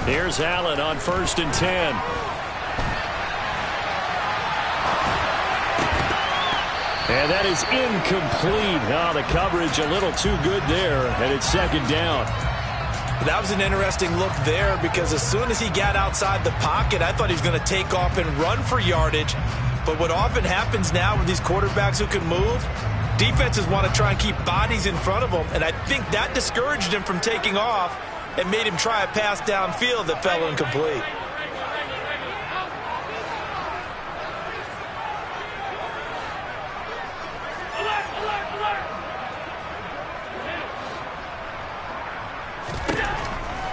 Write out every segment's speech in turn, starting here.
Here's Allen on 1st and 10. And that is incomplete. Oh, the coverage a little too good there, and it's 2nd down. That was an interesting look there because as soon as he got outside the pocket, I thought he was going to take off and run for yardage. But what often happens now with these quarterbacks who can move, defenses want to try and keep bodies in front of them, and I think that discouraged him from taking off and made him try a pass downfield that fell incomplete.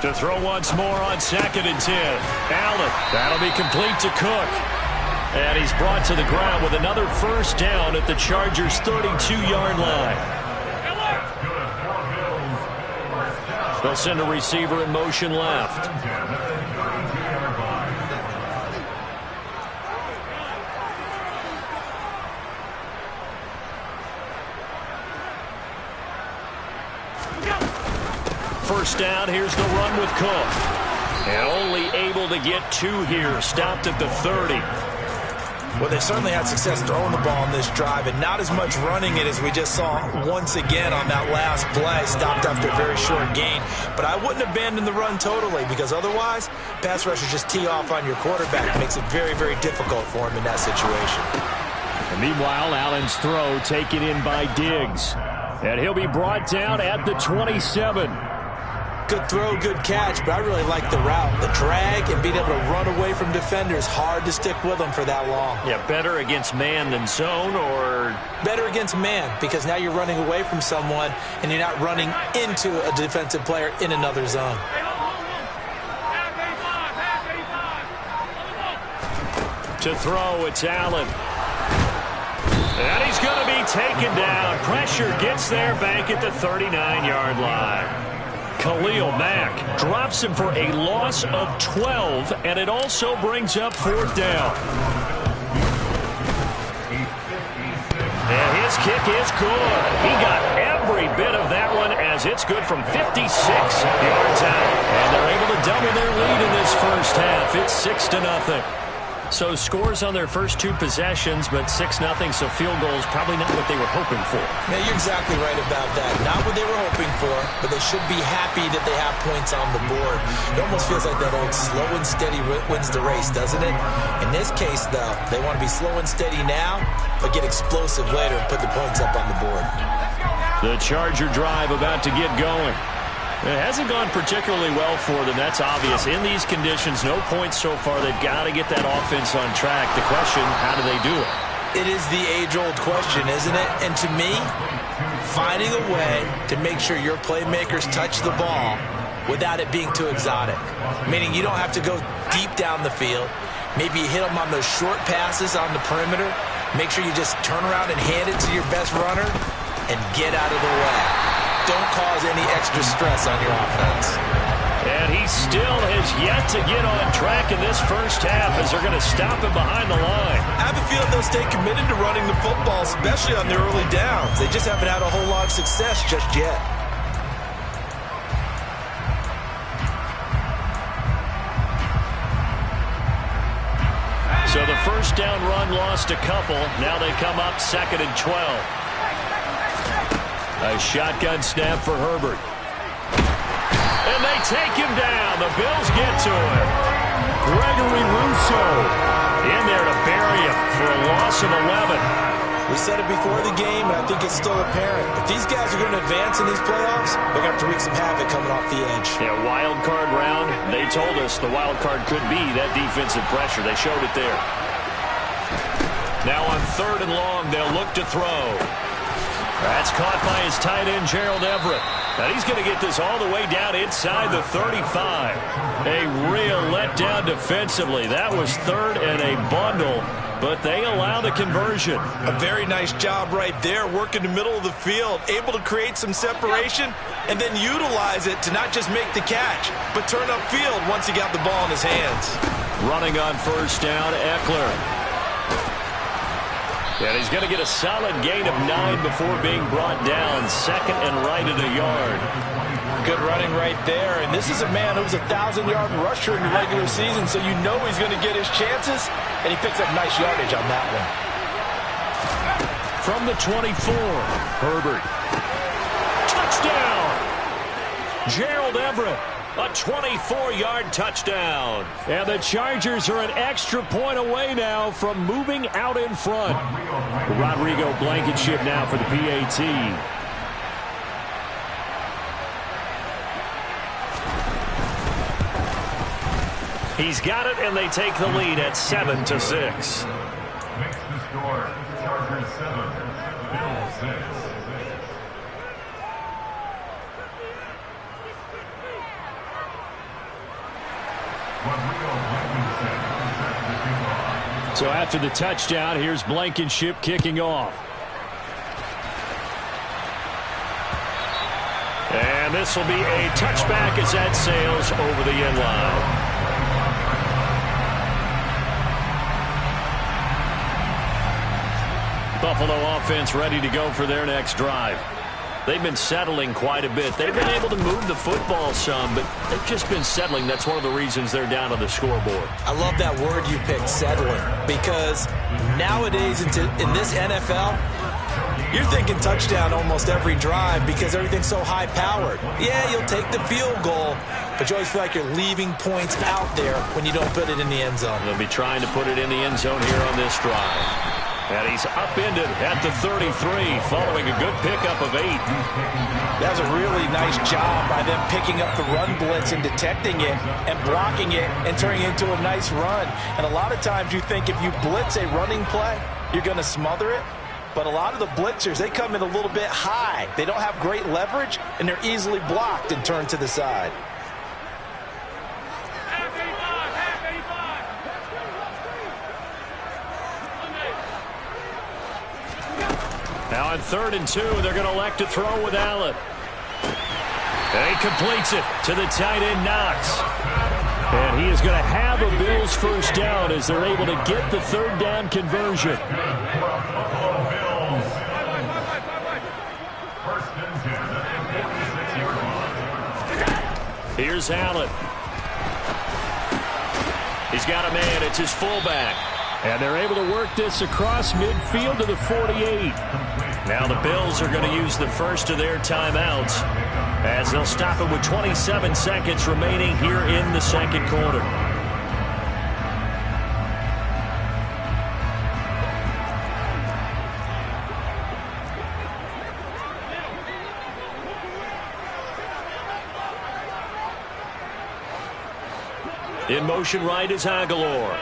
To throw once more on 2nd and 10. Allen, that'll be complete to Cook. And he's brought to the ground with another 1st down at the Chargers' 32-yard line. They'll send a receiver in motion left. First down, here's the run with Cook. And only able to get 2 here, stopped at the 30. Well, they certainly had success throwing the ball on this drive and not as much running it as we just saw once again on that last play. Stopped after a very short gain. But I wouldn't abandon the run totally because otherwise, pass rushers just tee off on your quarterback. It makes it very, very difficult for him in that situation. And meanwhile, Allen's throw taken in by Diggs. And he'll be brought down at the 27. Good throw, good catch, but I really like the route. The drag and being able to run away from defenders, hard to stick with them for that long. Yeah, better against man than zone, or? Better against man, because now you're running away from someone and you're not running into a defensive player in another zone. To throw, it's Allen. And he's going to be taken down. Pressure gets there back at the 39-yard line. Khalil Mack drops him for a loss of 12, and it also brings up 4th down. And his kick is good. He got every bit of that one as it's good from 56 yards out. And they're able to double their lead in this first half. It's 6-0. So scores on their first 2 possessions, but 6-0, so field goals probably not what they were hoping for. Yeah, you're exactly right about that. Not what they were hoping for, but they should be happy that they have points on the board. It almost feels like that old slow and steady wins the race, doesn't it? In this case, though, they want to be slow and steady now, but get explosive later and put the points up on the board. The Charger drive about to get going. It hasn't gone particularly well for them, that's obvious. In these conditions, no points so far. They've got to get that offense on track. The question, how do they do it? It is the age-old question, isn't it? And to me, finding a way to make sure your playmakers touch the ball without it being too exotic. Meaning you don't have to go deep down the field. Maybe you hit them on those short passes on the perimeter. Make sure you just turn around and hand it to your best runner and get out of the way. Don't cause any extra stress on your offense. And he still has yet to get on track in this first half as they're going to stop him behind the line. I have a feeling they'll stay committed to running the football, especially on their early downs. They just haven't had a whole lot of success just yet. So the first down run lost a couple. Now they come up 2nd and 12. A shotgun snap for Herbert. And they take him down. The Bills get to him. Gregory Rousseau in there to bury him for a loss of 11. We said it before the game, and I think it's still apparent. If these guys are going to advance in these playoffs, they're going to have to wreak some havoc coming off the edge. Yeah, wild card round. They told us the wild card could be that defensive pressure. They showed it there. Now on 3rd and long, they'll look to throw. That's caught by his tight end, Gerald Everett. And he's going to get this all the way down inside the 35. A real letdown defensively. That was 3rd and a bundle, but they allow the conversion. A very nice job right there, working the middle of the field, able to create some separation and then utilize it to not just make the catch, but turn upfield once he got the ball in his hands. Running on 1st down, Eckler. And he's going to get a solid gain of 9 before being brought down. 2nd and right at a yard. Good running right there. And this is a man who's a 1,000-yard rusher in the regular season, so you know he's going to get his chances. And he picks up nice yardage on that one. From the 24, Herbert. Touchdown! Gerald Everett, a 24-yard touchdown. And the Chargers are an extra point away now from moving out in front. Rodrigo Blankenship now for the PAT. He's got it, and they take the lead at 7-6. Makes the score, Chargers 7, Bills 6. So after the touchdown, here's Blankenship kicking off. And this will be a touchback as that sails over the end line. Buffalo offense ready to go for their next drive. They've been settling quite a bit. They've been able to move the football some, but they've just been settling. That's one of the reasons they're down on the scoreboard. I love that word you picked, settling, because nowadays in this NFL, you're thinking touchdown almost every drive because everything's so high-powered. Yeah, you'll take the field goal, but you always feel like you're leaving points out there when you don't put it in the end zone. They'll be trying to put it in the end zone here on this drive. And he's upended at the 33 following a good pickup of 8. That was a really nice job by them picking up the run blitz and detecting it and blocking it and turning it into a nice run. And a lot of times you think if you blitz a running play, you're going to smother it. But a lot of the blitzers, they come in a little bit high. They don't have great leverage, and they're easily blocked and turned to the side. Now on 3rd and 2, they're going to elect to throw with Allen. And he completes it to the tight end, Knox. And he is going to have a Bills first down as they're able to get the 3rd down conversion. Here's Allen. He's got a man. It's his fullback. And they're able to work this across midfield to the 48. Now the Bills are going to use the first of their timeouts as they'll stop it with 27 seconds remaining here in the second quarter. In motion right is Aguilar.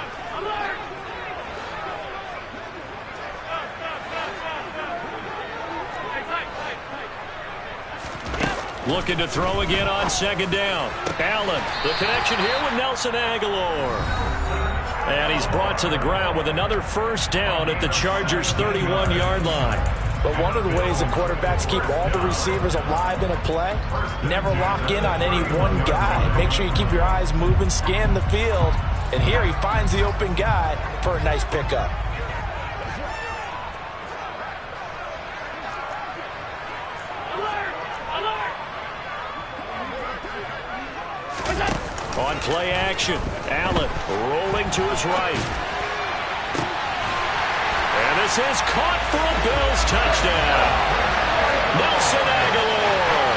Looking to throw again on 2nd down. Allen, the connection here with Nelson Aguilar. And he's brought to the ground with another first down at the Chargers' 31-yard line. But one of the ways the quarterbacks keep all the receivers alive in a play, never lock in on any one guy. Make sure you keep your eyes moving, scan the field. And here he finds the open guy for a nice pickup. On play action, Allen rolling to his right. And this is caught for a Bills touchdown. Nelson Aguilar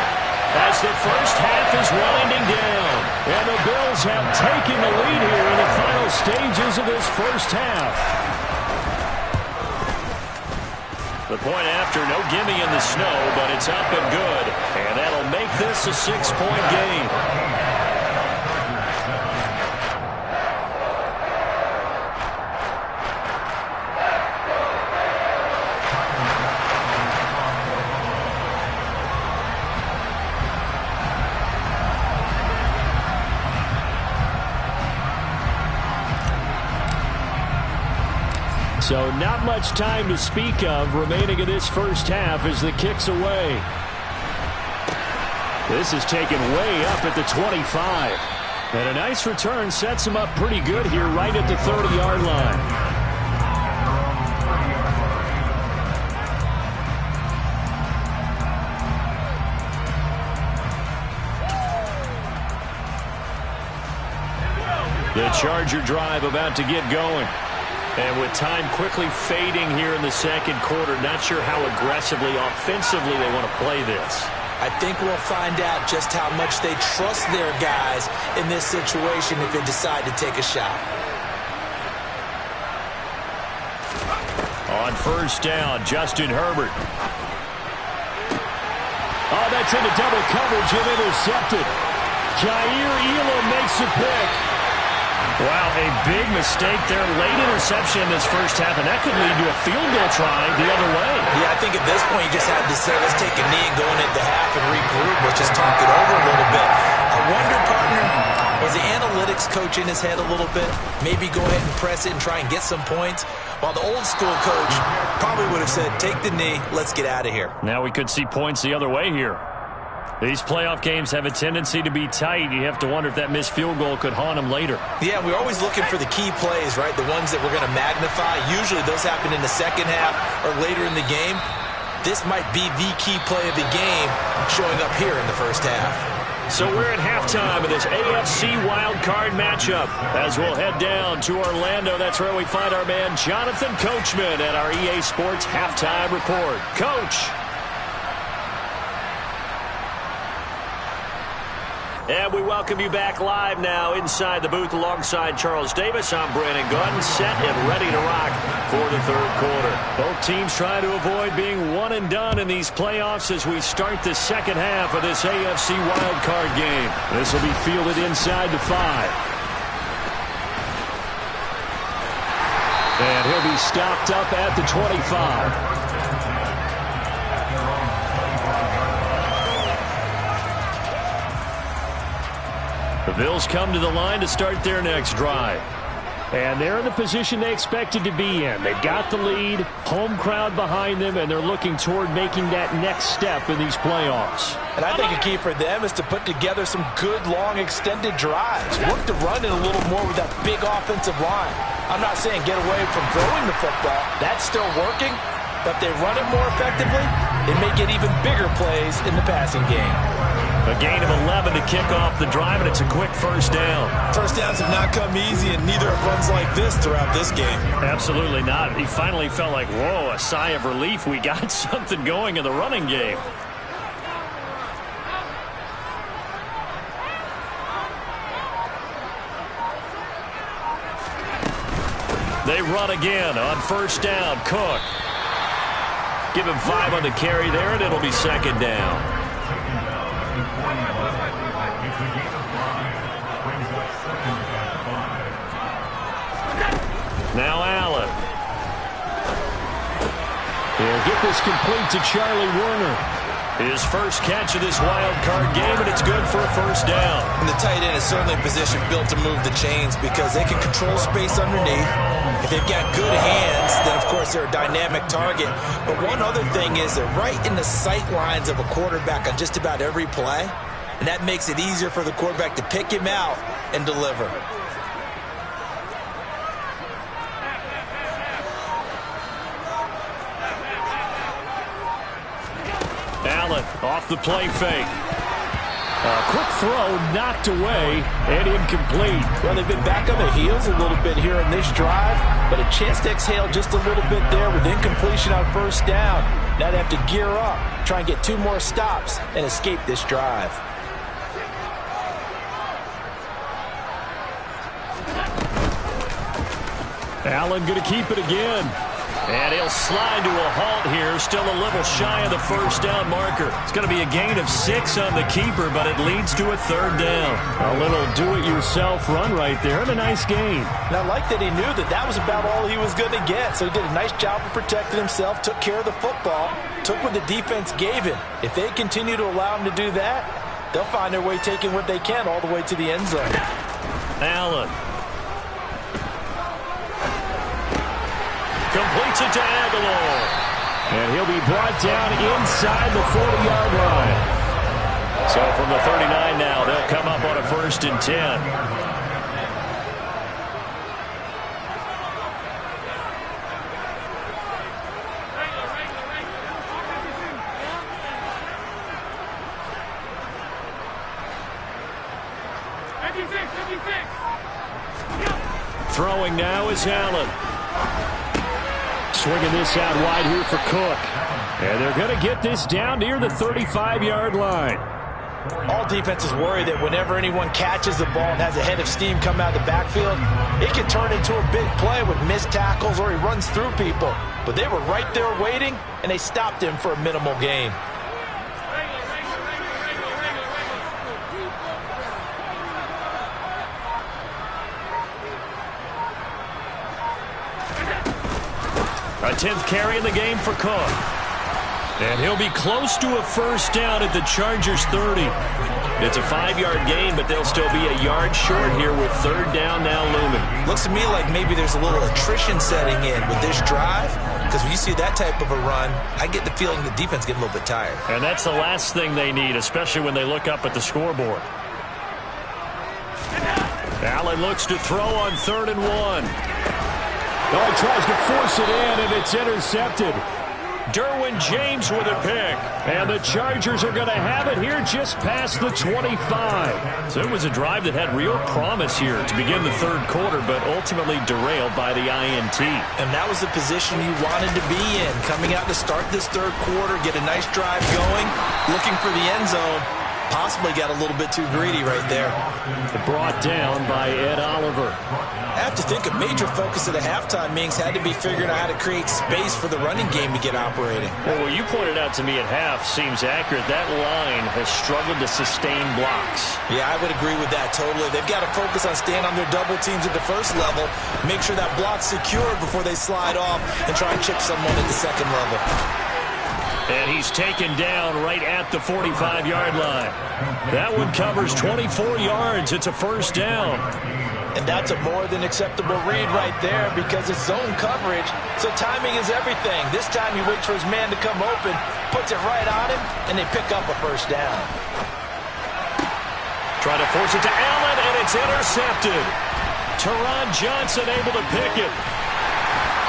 as the first half is winding down. And the Bills have taken the lead here in the final stages of this first half. The point after, no gimme in the snow, but it's up and good. And that'll make this a 6-point game. So not much time to speak of remaining in this first half as the kick's away. This is taken way up at the 25. And a nice return sets him up pretty good here right at the 30-yard line. The Charger drive about to get going. And with time quickly fading here in the second quarter, not sure how aggressively, offensively they want to play this. I think we'll find out just how much they trust their guys in this situation if they decide to take a shot. On first down, Justin Herbert. Oh, that's into double coverage and intercepted. Jair Elam makes a pick. Wow, a big mistake there. Late interception in this first half, and that could lead to a field goal try the other way. Yeah, I think at this point you just had to say, let's take a knee and go into half and regroup. Let's just talk it over a little bit. I wonder, partner, was the analytics coach in his head a little bit? Maybe go ahead and press it and try and get some points? While the old school coach probably would have said, take the knee, let's get out of here. Now we could see points the other way here. These playoff games have a tendency to be tight. You have to wonder if that missed field goal could haunt them later. Yeah, we're always looking for the key plays, right? The ones that we're going to magnify. Usually those happen in the second half or later in the game. This might be the key play of the game showing up here in the first half. So we're at halftime of this AFC wildcard matchup. As we'll head down to Orlando, that's where we find our man Jonathan Coachman at our EA Sports Halftime Report. Coach. And we welcome you back live now inside the booth alongside Charles Davis. I'm Brandon Gaudin, set and ready to rock for the third quarter. Both teams trying to avoid being one and done in these playoffs as we start the second half of this AFC wildcard game. This will be fielded inside the 5. And he'll be stopped up at the 25. The Bills come to the line to start their next drive. And they're in the position they expected to be in. They've got the lead, home crowd behind them, and they're looking toward making that next step in these playoffs. And I think a key for them is to put together some good, long, extended drives. Work the run in a little more with that big offensive line. I'm not saying get away from throwing the football. That's still working. But if they run it more effectively, they may get even bigger plays in the passing game. A gain of 11 to kick off the drive, and it's a quick first down. First downs have not come easy, and neither have runs like this throughout this game. Absolutely not. He finally felt like, whoa, a sigh of relief. We got something going in the running game. They run again on first down. Cook. Give him 5 on the carry there, and it'll be second down. Now Allen. He'll get this complete to Charlie Werner. His first catch of this wild card game, and it's good for a first down. And the tight end is certainly a position built to move the chains because they can control space underneath. If they've got good hands, then of course they're a dynamic target. But one other thing is they're right in the sight lines of a quarterback on just about every play. And that makes it easier for the quarterback to pick him out and deliver. Allen off the play fake. A quick throw knocked away and incomplete. Well, they've been back on their heels a little bit here in this drive, but a chance to exhale just a little bit there with incompletion on first down. Now they have to gear up, try and get 2 more stops and escape this drive. Allen going to keep it again. And he'll slide to a halt here, still a little shy of the first down marker. It's going to be a gain of 6 on the keeper, but it leads to a third down. A little do-it-yourself run right there, and a nice gain. And I like that he knew that that was about all he was going to get, so he did a nice job of protecting himself, took care of the football, took what the defense gave him. If they continue to allow him to do that, they'll find their way taking what they can all the way to the end zone. Allen. Completes it to Aguilar. And he'll be brought down inside the 40-yard line. So from the 39 now, they'll come up on a 1st and 10. Throwing now is Allen. Swinging this out wide here for Cook. And they're going to get this down near the 35-yard line. All defenses worry that whenever anyone catches the ball and has a head of steam come out of the backfield, it can turn into a big play with missed tackles or he runs through people. But they were right there waiting, and they stopped him for a minimal gain. A 10th carry in the game for Cook. And he'll be close to a first down at the Chargers' 30. It's a 5-yard gain, but they'll still be a yard short here with third down now looming. Looks to me like maybe there's a little attrition setting in with this drive, because when you see that type of a run, I get the feeling the defense getting a little bit tired. And that's the last thing they need, especially when they look up at the scoreboard. Allen looks to throw on 3rd and 1. Oh, he tries to force it in, and it's intercepted. Derwin James with a pick. And the Chargers are going to have it here just past the 25. So it was a drive that had real promise here to begin the third quarter, but ultimately derailed by the INT. And that was the position you wanted to be in. Coming out to start this third quarter, get a nice drive going, looking for the end zone. Possibly got a little bit too greedy right there. Brought down by Ed Oliver. I have to think a major focus of the halftime meetings had to be figuring out how to create space for the running game to get operating. Well, what you pointed out to me at half seems accurate. That line has struggled to sustain blocks. Yeah, I would agree with that totally. They've got to focus on staying on their double teams at the first level, make sure that block's secured before they slide off and try and chip someone at the second level. And he's taken down right at the 45-yard line. That one covers 24 yards. It's a first down. And that's a more than acceptable read right there because it's zone coverage, so timing is everything. This time he waits for his man to come open, puts it right on him, and they pick up a first down. Try to force it to Allen, and it's intercepted. Teron Johnson able to pick it.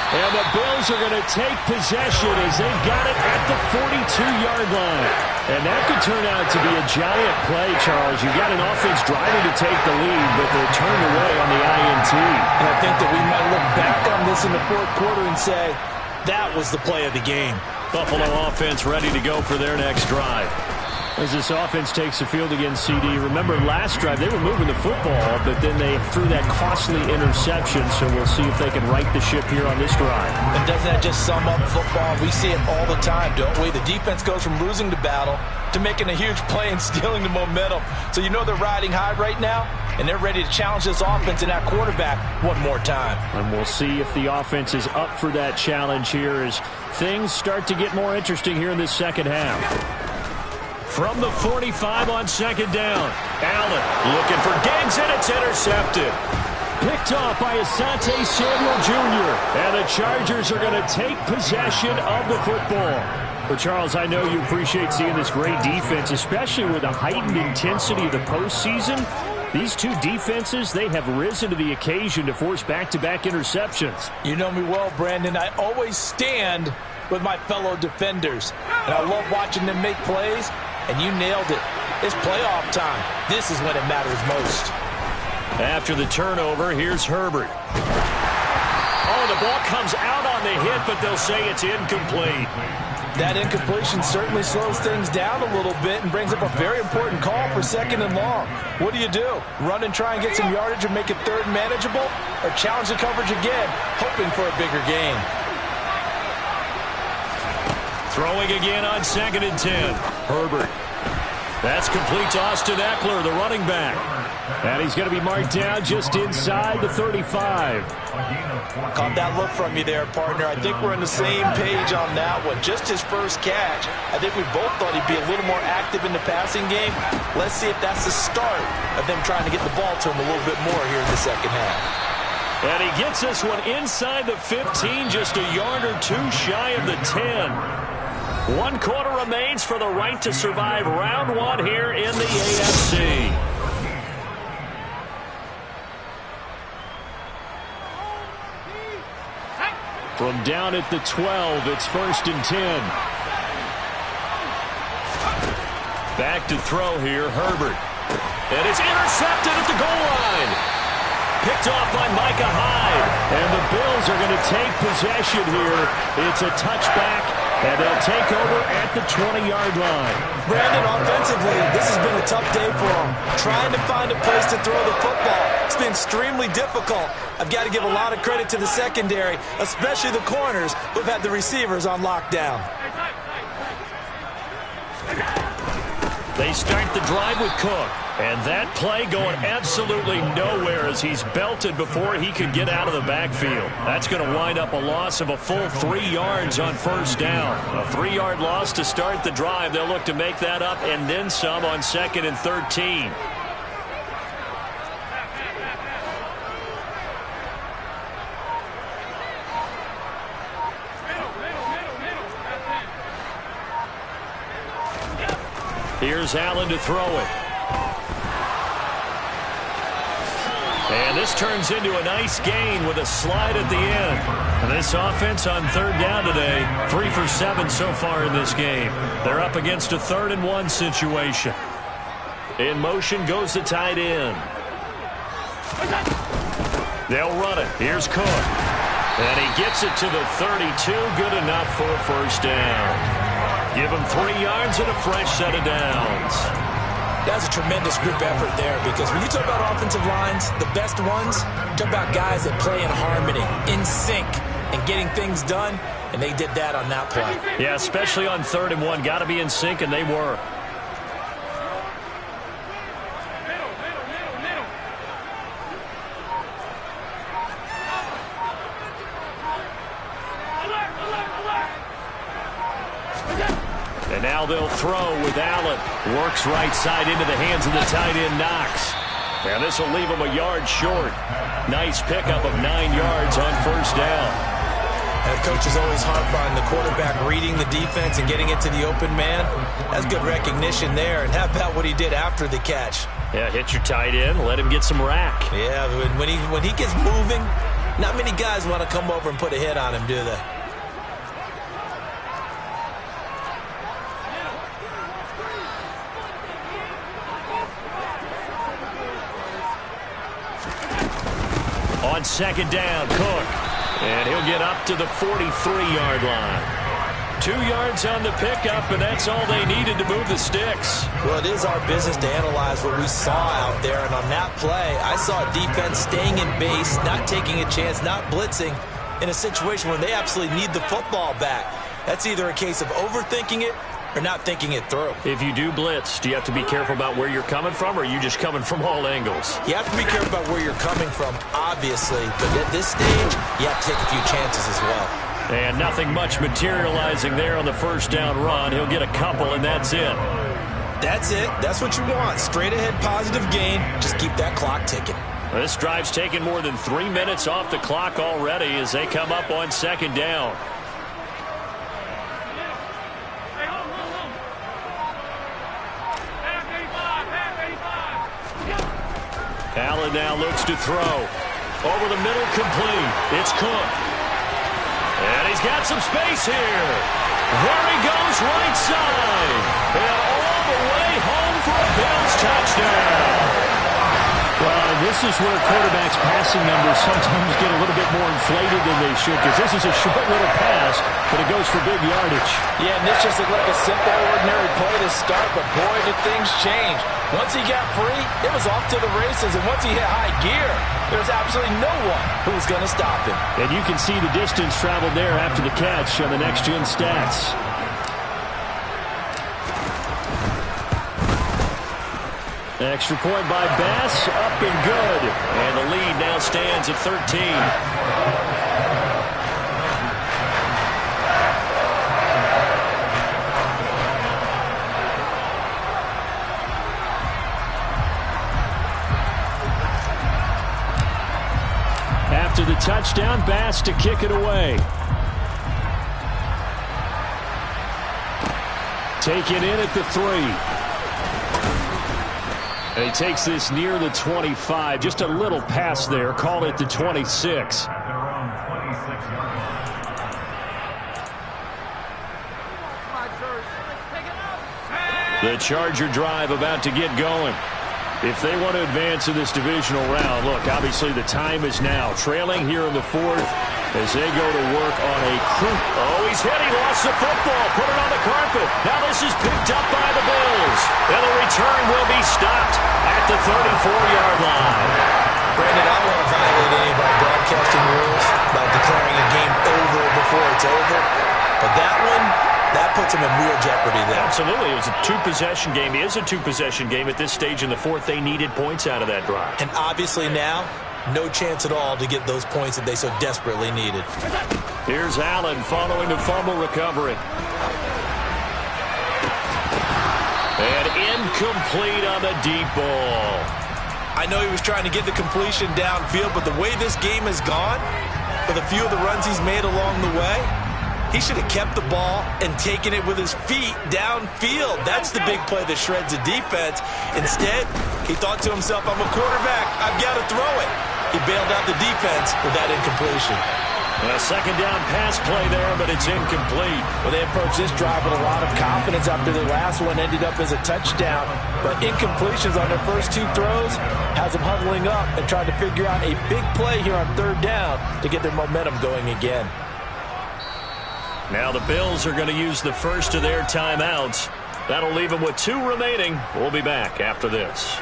And the Bills are going to take possession as they've got it at the 42-yard line. And that could turn out to be a giant play, Charles. You've got an offense driving to take the lead, but they're turned away on the INT. And I think that we might look back on this in the fourth quarter and say, that was the play of the game. Buffalo offense ready to go for their next drive. As this offense takes the field against CD, remember last drive they were moving the football, but then they threw that costly interception, so we'll see if they can right the ship here on this drive. And doesn't that just sum up football? We see it all the time, don't we? The defense goes from losing the battle to making a huge play and stealing the momentum. So you know they're riding high right now, and they're ready to challenge this offense and that quarterback one more time. And we'll see if the offense is up for that challenge here as things start to get more interesting here in this second half. From the 45 on second down. Allen looking for Diggs, and it's intercepted. Picked off by Asante Samuel Jr. And the Chargers are going to take possession of the football. But, Charles, I know you appreciate seeing this great defense, especially with the heightened intensity of the postseason. These two defenses, they have risen to the occasion to force back-to-back interceptions. You know me well, Brandon. I always stand with my fellow defenders. And I love watching them make plays. And you nailed it. It's playoff time. This is when it matters most. After the turnover, here's Herbert. Oh, the ball comes out on the hit, but they'll say it's incomplete. That incompletion certainly slows things down a little bit and brings up a very important call for second and long. What do? Run and try and get some yardage and make it third manageable? Or challenge the coverage again, hoping for a bigger gain? Throwing again on second and 10. Herbert. That's complete to Austin Eckler, the running back. And he's going to be marked down just inside the 35. Caught that look from you there, partner. I think we're on the same page on that one. Just his first catch. I think we both thought he'd be a little more active in the passing game. Let's see if that's the start of them trying to get the ball to him a little bit more here in the second half. And he gets this one inside the 15, just a yard or two shy of the 10. 1 quarter remains for the right to survive round one here in the AFC. From down at the 12, it's 1st and 10. Back to throw here, Herbert. And it's intercepted at the goal line. picked off by Micah Hyde. And the Bills are going to take possession here. It's a touchback, and they'll take over at the 20-yard line. Brandon, offensively, this has been a tough day for them. Trying to find a place to throw the football. It's been extremely difficult. I've got to give a lot of credit to the secondary, especially the corners who've had the receivers on lockdown. They start the drive with Cook. And that play going absolutely nowhere as he's belted before he could get out of the backfield. That's going to wind up a loss of a full 3 yards on first down. A 3-yard loss to start the drive. They'll look to make that up and then some on 2nd and 13. Here's Allen to throw it. And this turns into a nice gain with a slide at the end. And this offense on 3rd down today, 3 for 7 so far in this game. They're up against a 3rd and 1 situation. In motion goes the tight end. They'll run it. Here's Cook. And he gets it to the 32. Good enough for a first down. Give him 3 yards and a fresh set of downs. That's a tremendous group effort there, because when you talk about offensive lines, the best ones, talk about guys that play in harmony, in sync, and getting things done, and they did that on that play. Yeah, especially on 3rd and 1. Got to be in sync, and they were. And now they'll throw with Allen. Works right side into the hands of the tight end, Knox. And this will leave him a yard short. Nice pickup of 9 yards on first down. And the coach is always harp on the quarterback reading the defense and getting it to the open man. That's good recognition there. And how about what he did after the catch? Yeah, hit your tight end, let him get some rack. Yeah, when he gets moving, not many guys want to come over and put a hit on him, do they? On 2nd down, Cook. And he'll get up to the 43-yard line. 2 yards on the pickup, and that's all they needed to move the sticks. Well, it is our business to analyze what we saw out there. And on that play, I saw defense staying in base, not taking a chance, not blitzing in a situation where they absolutely need the football back. That's either a case of overthinking it or not thinking it through. If you do blitz, do you have to be careful about where you're coming from, or are you just coming from all angles? You have to be careful about where you're coming from, obviously. But at this stage, you have to take a few chances as well. And nothing much materializing there on the first down run. He'll get a couple, and that's it. That's it. That's what you want. Straight ahead positive gain. Just keep that clock ticking. This drive's taken more than 3 minutes off the clock already as they come up on 2nd down. Allen now looks to throw. Over the middle, complete. It's Cook. And he's got some space here. There he goes, right side. And all the way home for a Bills touchdown. Well, this is where quarterbacks' passing numbers sometimes get a little bit more inflated than they should, because this is a short little pass, but it goes for big yardage. Yeah, and this just looked like a simple, ordinary play to start, but boy, did things change. Once he got free, it was off to the races, and once he hit high gear, there's absolutely no one who was going to stop him. And you can see the distance traveled there after the catch on the next-gen stats. Extra point by Bass, up and good. And the lead now stands at 13. After the touchdown, Bass to kick it away. Taken in at the 3. And he takes this near the 25. Just a little pass there. Call it the 26. The Charger drive about to get going. If they want to advance in this divisional round, look, obviously the time is now. Trailing here in the fourth as they go to work on a crew. Oh, he's hit. He lost the football. Put it on the carpet. Now this is picked up by the Bills. And the return will be stopped at the 34-yard line. Brandon, I don't want to violate any of our broadcasting rules about declaring a game over before it's over. But that one, that puts them in real jeopardy there. Absolutely. It was a two-possession game. It is a two-possession game at this stage in the fourth. They needed points out of that drive. And obviously now, no chance at all to get those points that they so desperately needed. Here's Allen following the fumble recovery. And incomplete on the deep ball. I know he was trying to get the completion downfield, but the way this game has gone, with a few of the runs he's made along the way, he should have kept the ball and taken it with his feet downfield. That's the big play that shreds the defense. Instead, he thought to himself, I'm a quarterback. I've got to throw it. He bailed out the defense with that incompletion. A second down pass play there, but it's incomplete. Well, they approached this drive with a lot of confidence after their last one ended up as a touchdown. But incompletions on their first two throws has them huddling up and trying to figure out a big play here on third down to get their momentum going again. Now the Bills are going to use the first of their timeouts. That'll leave them with 2 remaining. We'll be back after this.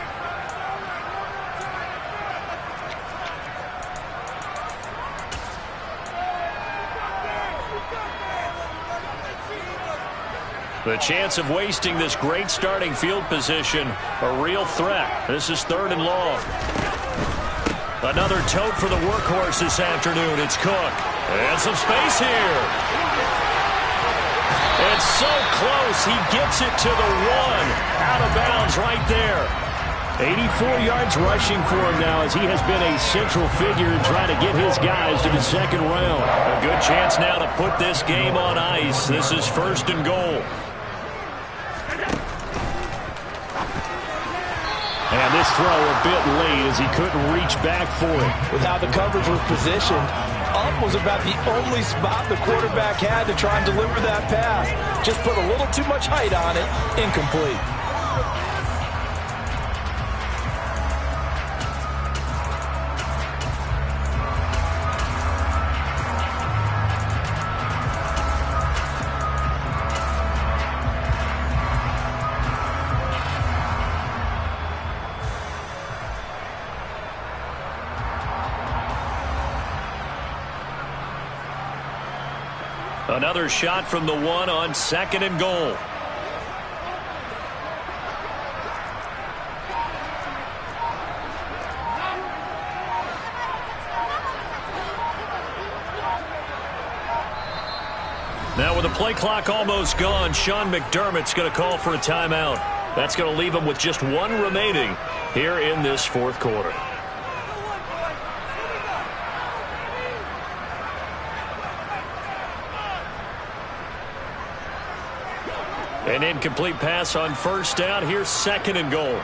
The chance of wasting this great starting field position, a real threat. This is 3rd and long. Another tote for the workhorse this afternoon. It's Cook. And some space here. It's so close. He gets it to the 1. Out of bounds right there. 84 yards rushing for him now as he has been a central figure in trying to get his guys to the second round. A good chance now to put this game on ice. This is 1st and goal. And this throw a bit late as he couldn't reach back for it. With how the coverage was positioned, up was about the only spot the quarterback had to try and deliver that pass. Just put a little too much height on it. Incomplete. Another shot from the 1 on 2nd and goal. Now with the play clock almost gone, Sean McDermott's going to call for a timeout. That's going to leave him with just 1 remaining here in this 4th quarter. An incomplete pass on 1st down. Here's 2nd and goal.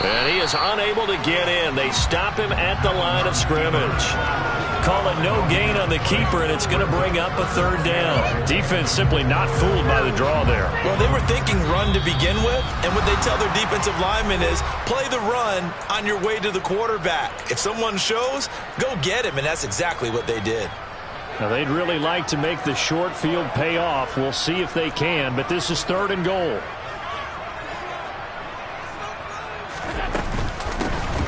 And he is unable to get in. They stop him at the line of scrimmage. Call it no gain on the keeper, and it's going to bring up a 3rd down. Defense simply not fooled by the draw there. Well, they were thinking run to begin with, and what they tell their defensive linemen is play the run on your way to the quarterback. If someone shows, go get him, and that's exactly what they did. Now, they'd really like to make the short field pay off. We'll see if they can, but this is 3rd and goal.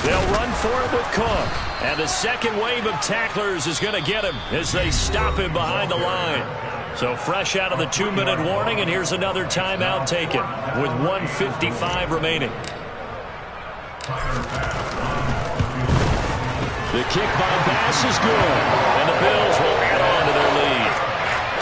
They'll run for it with Cook. And the second wave of tacklers is going to get him as they stop him behind the line. So fresh out of the 2-minute warning, and here's another timeout taken with 1:55 remaining. The kick by Bass is good. And the Bills will add on to their lead.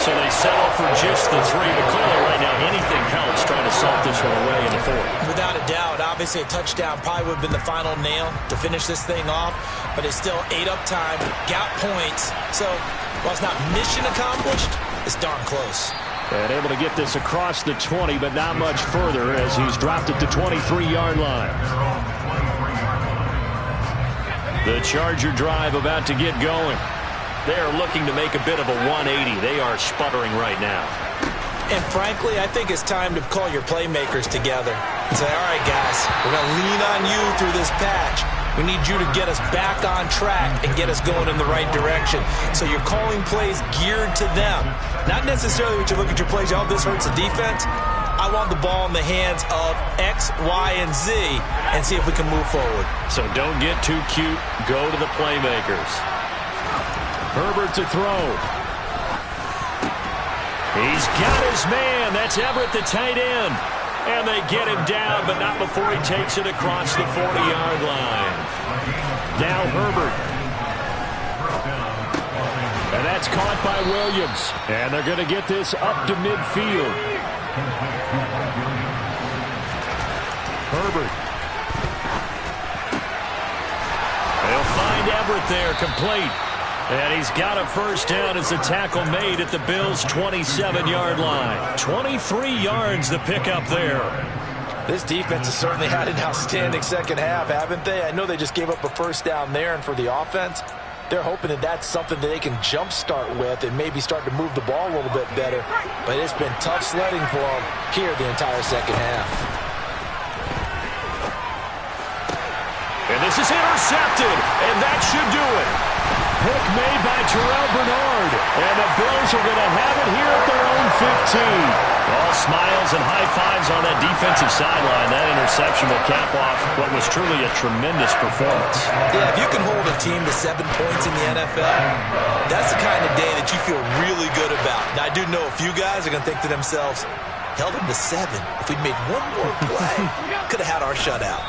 So they settle for just the 3, but clearly right now anything helps trying to salt this one away in the 4th. Without a doubt, obviously a touchdown probably would have been the final nail to finish this thing off, but it's still 8 up time, got points, so while it's not mission accomplished, it's darn close. And able to get this across the 20, but not much further as he's dropped at the 23-yard line. The Charger drive about to get going. They are looking to make a bit of a 180. They are sputtering right now. And frankly, I think it's time to call your playmakers together and say, all right, guys, we're going to lean on you through this patch. We need you to get us back on track and get us going in the right direction. So you're calling plays geared to them. Not necessarily when you look at your plays, oh, this hurts the defense. I want the ball in the hands of X, Y, and Z and see if we can move forward. So don't get too cute. Go to the playmakers. Herbert to throw. He's got his man. That's Everett, the tight end. And they get him down, but not before he takes it across the 40-yard line. Now Herbert. And that's caught by Williams. And they're going to get this up to midfield. Herbert. They'll find Everett there, complete. And he's got a first down as the tackle made at the Bills' 27-yard line. 23 yards the pickup there. This defense has certainly had an outstanding second half, haven't they? I know they just gave up a first down there, and for the offense, they're hoping that that's something that they can jumpstart with and maybe start to move the ball a little bit better. But it's been tough sledding for them here the entire second half. And this is intercepted, and that should do it. Pick made by Terrell Bernard. And the Bills are going to have it here at their own 15. All smiles and high fives on that defensive sideline. That interception will cap off what was truly a tremendous performance. Yeah, if you can hold a team to 7 points in the NFL, that's the kind of day that you feel really good about. Now, I do know a few guys are going to think to themselves, held them to 7. If we'd made one more play, could have had our shutout.